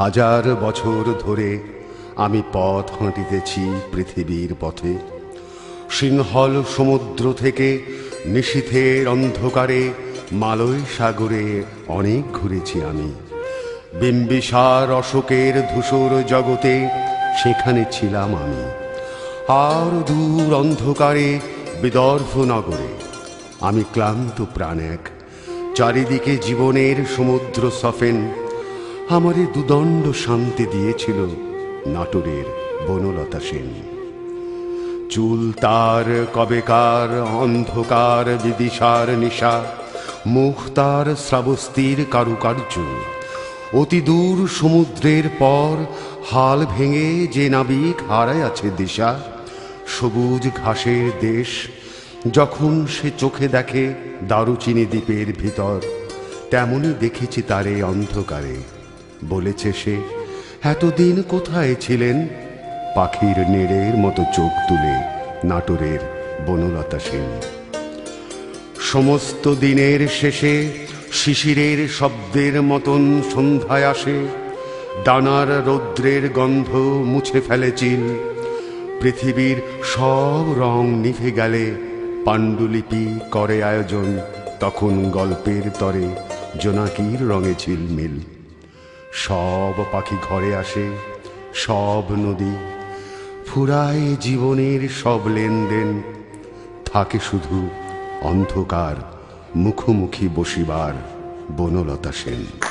হাজার বছর ধরে আমি পথ হাঁটিতেছি পৃথিবীর পথে। সিংহল সমুদ্র থেকে নিশীথের অন্ধকারে মালয় সাগরে অনেক ঘুরেছি আমি। বিম্বিসার অশোকের ধূসর জগতে সেখানে ছিলাম আমি। আর দূর অন্ধকারে বিদর্ভ নগরে আমি ক্লান্ত প্রাণ এক, চারিদিকে জীবনের সমুদ্র সফেন। আমারে দুদণ্ড শান্তি দিয়েছিল নাটোরের বনলতা সেন। চুল তার কবেকার অন্ধকার বিদিশার নিশা, মুখ তার শ্রাবস্তির কারুকার্য। অতি দূর সমুদ্রের পর হাল ভেঙে যে নাবিক হারায় আছে দিশা। সবুজ ঘাসের দেশ যখন সে চোখে দেখে দারুচিনি দ্বীপের ভিতর, তেমনি দেখেছি তারে অন্ধকারে। বলেছে সে, এতদিন কোথায় ছিলেন? পাখির নেড়ের মতো চোখ তুলে নাটোরের বনলতা সেন। সমস্ত দিনের শেষে শিশিরের শব্দের মতন সন্ধ্যায় আসে। ডানার রৌদ্রের গন্ধ মুছে ফেলে চিল। পৃথিবীর সব রং নিভে গেলে পাণ্ডুলিপি করে আয়োজন, তখন গল্পের তরে জোনাকির রঙে ঝিলমিল। সব পাখি ঘরে আসে, সব নদী ফুরায় জীবনের সব লেনদেন। থাকে শুধু অন্ধকার মুখোমুখি বসিবার বনলতা সেন।